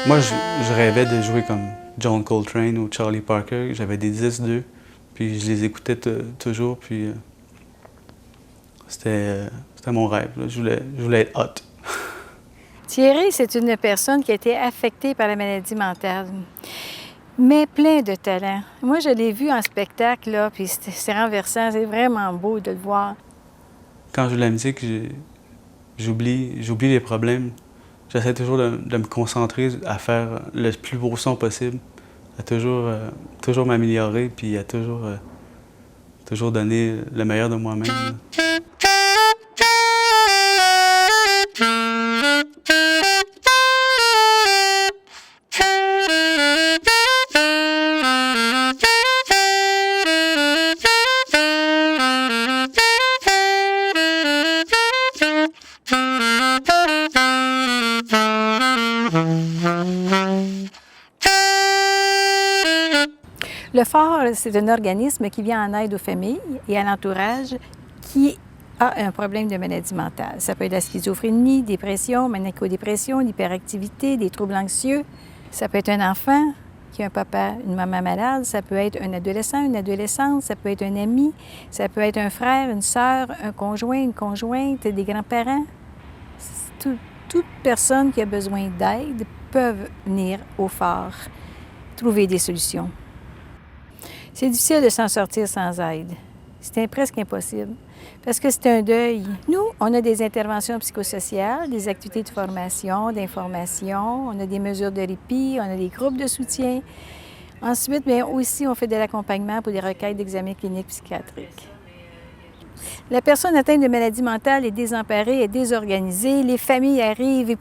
Moi, je rêvais de jouer comme John Coltrane ou Charlie Parker. J'avais des disques d'eux, puis je les écoutais toujours, puis c'était mon rêve. Là. Je voulais être hot. Thierry, c'est une personne qui a été affectée par la maladie mentale, mais plein de talent. Moi, je l'ai vu en spectacle, là, puis c'est renversant. C'est vraiment beau de le voir. Quand je joue de la musique, j'oublie les problèmes. J'essaie toujours de me concentrer à faire le plus beau son possible, à toujours m'améliorer, puis à toujours donner le meilleur de moi-même. Le Phare, c'est un organisme qui vient en aide aux familles et à l'entourage qui a un problème de maladie mentale. Ça peut être la schizophrénie, dépression, maniaco-dépression, l'hyperactivité, des troubles anxieux. Ça peut être un enfant qui a un papa, une maman malade. Ça peut être un adolescent, une adolescente. Ça peut être un ami. Ça peut être un frère, une sœur, un conjoint, une conjointe, des grands-parents. Toute personne qui a besoin d'aide peut venir au Phare trouver des solutions. C'est difficile de s'en sortir sans aide. C'est presque impossible, parce que c'est un deuil. Nous, on a des interventions psychosociales, des activités de formation, d'information, on a des mesures de répit, on a des groupes de soutien. Ensuite, bien aussi, on fait de l'accompagnement pour des requêtes d'examen clinique psychiatrique. La personne atteinte de maladie mentale est désemparée, est désorganisée, les familles arrivent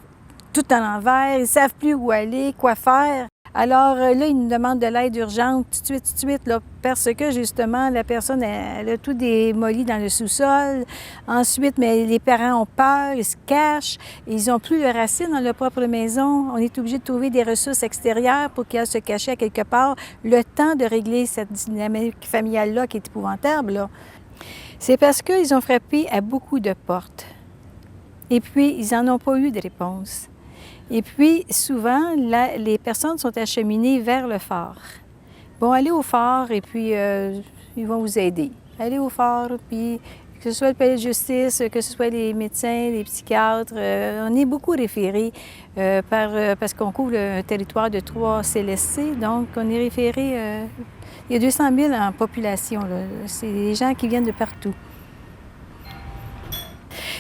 tout à l'envers, ils ne savent plus où aller, quoi faire. Alors là, ils nous demandent de l'aide urgente tout de suite, là, parce que justement, la personne, elle a tout démoli dans le sous-sol. Ensuite, mais les parents ont peur, ils se cachent, ils n'ont plus de racines dans leur propre maison. On est obligé de trouver des ressources extérieures pour qu'elles se cachent à quelque part, le temps de régler cette dynamique familiale-là qui est épouvantable, là. C'est parce qu'ils ont frappé à beaucoup de portes. Et puis, ils n'en ont pas eu de réponse. Et puis, souvent, les personnes sont acheminées vers le Phare. Bon, allez au Phare et puis ils vont vous aider. Allez au Phare, puis que ce soit le palais de justice, que ce soit les médecins, les psychiatres, on est beaucoup référés parce qu'on couvre un territoire de 3 CLSC, donc on est référé. Il y a 200 000 en population, là. C'est des gens qui viennent de partout.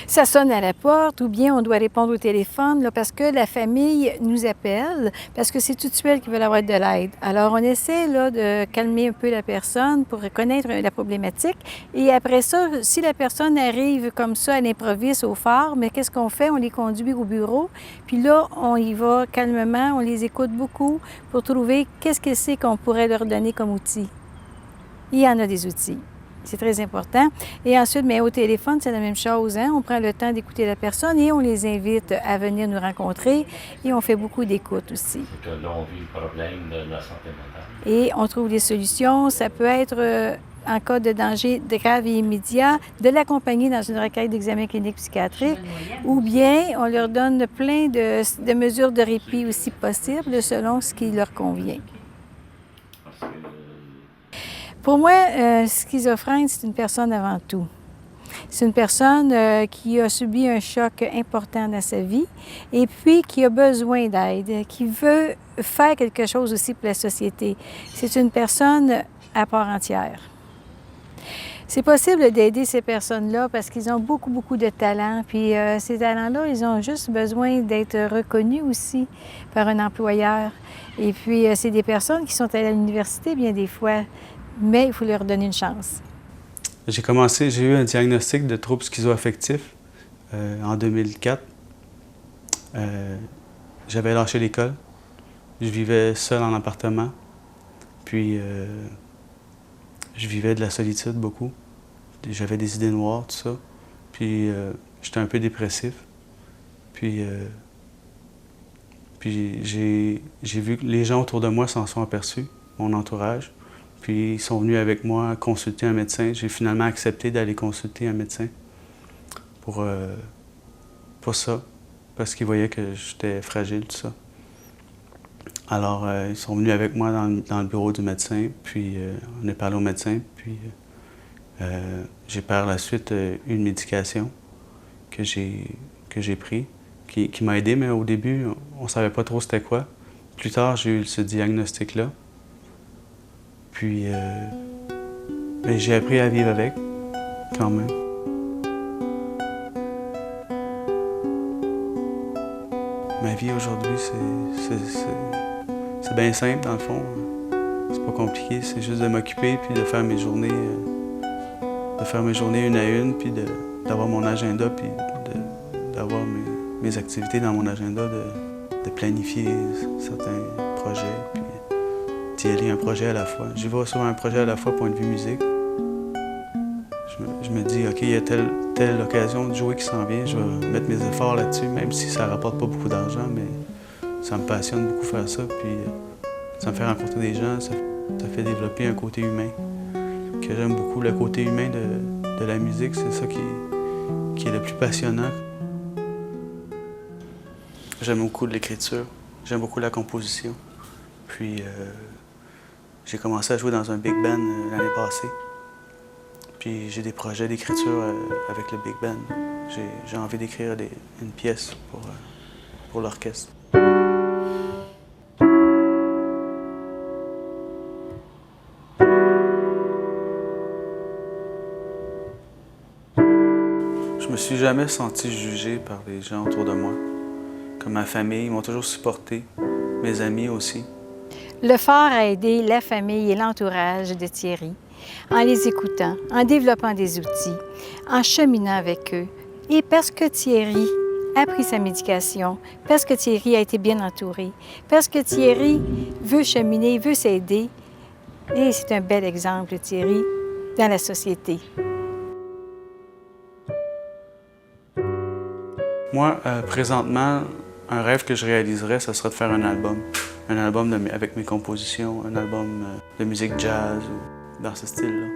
Ça sonne à la porte ou bien on doit répondre au téléphone là, parce que la famille nous appelle, parce que c'est tout de suite qu'ils veulent avoir de l'aide. Alors, on essaie là, de calmer un peu la personne pour reconnaître la problématique. Et après ça, si la personne arrive comme ça à l'improviste au Phare, mais qu'est-ce qu'on fait? On les conduit au bureau, puis là, on y va calmement, on les écoute beaucoup pour trouver qu'est-ce que c'est qu'on pourrait leur donner comme outil. Il y en a des outils. C'est très important. Et ensuite, mais au téléphone, c'est la même chose. Hein? On prend le temps d'écouter la personne et on les invite à venir nous rencontrer. Et on fait beaucoup d'écoute aussi. C'est que là, on vit le problème de la santé mentale. Et on trouve des solutions. Ça peut être, en cas de danger grave et immédiat, de l'accompagner dans une requête d'examen clinique psychiatrique. Ou bien, on leur donne plein de mesures de répit aussi possibles selon ce qui leur convient. Pour moi, schizophrène, c'est une personne avant tout. C'est une personne qui a subi un choc important dans sa vie et puis qui a besoin d'aide, qui veut faire quelque chose aussi pour la société. C'est une personne à part entière. C'est possible d'aider ces personnes-là parce qu'ils ont beaucoup, beaucoup de talents. Puis ces talents-là, ils ont juste besoin d'être reconnus aussi par un employeur. Et puis, c'est des personnes qui sont à l'université bien des fois. Mais il faut leur donner une chance. J'ai eu un diagnostic de trouble schizoaffectif en 2004. J'avais lâché l'école. Je vivais seul en appartement. Puis, je vivais de la solitude beaucoup. J'avais des idées noires, tout ça. Puis, j'étais un peu dépressif. Puis j'ai vu que les gens autour de moi s'en sont aperçus, mon entourage. Puis ils sont venus avec moi consulter un médecin. J'ai finalement accepté d'aller consulter un médecin pour ça, parce qu'ils voyaient que j'étais fragile, tout ça. Alors, ils sont venus avec moi dans le bureau du médecin, puis on est parlé au médecin, puis j'ai par la suite une médication que j'ai pris, qui m'a aidé, mais au début, on ne savait pas trop c'était quoi. Plus tard, j'ai eu ce diagnostic-là. Puis, ben, j'ai appris à vivre avec, quand même. Ma vie aujourd'hui, c'est bien simple, dans le fond. C'est pas compliqué, c'est juste de m'occuper puis de faire mes journées, une à une, puis d'avoir mon agenda, puis d'avoir mes activités dans mon agenda, de planifier certains projets, puis d'y aller un projet à la fois. J'y vais sur un projet à la fois, point de vue musique. Je me dis, OK, il y a telle occasion de jouer qui s'en vient, je vais mettre mes efforts là-dessus, même si ça ne rapporte pas beaucoup d'argent, mais ça me passionne beaucoup faire ça, puis ça me fait rencontrer des gens, ça fait développer un côté humain, que j'aime beaucoup. Le côté humain de la musique, c'est ça qui est le plus passionnant. J'aime beaucoup l'écriture, j'aime beaucoup la composition, puis j'ai commencé à jouer dans un big band l'année passée. Puis j'ai des projets d'écriture avec le Big Band. J'ai envie d'écrire une pièce pour l'orchestre. Je me suis jamais senti jugé par les gens autour de moi. Comme ma famille, ils m'ont toujours supporté, mes amis aussi. Le phare a aidé la famille et l'entourage de Thierry en les écoutant, en développant des outils, en cheminant avec eux. Et parce que Thierry a pris sa médication, parce que Thierry a été bien entouré, parce que Thierry veut cheminer, veut s'aider. Et c'est un bel exemple, Thierry, dans la société. Moi, présentement, un rêve que je réaliserais, ce serait de faire un album. Un album avec mes compositions, un album de musique jazz ou dans ce style-là.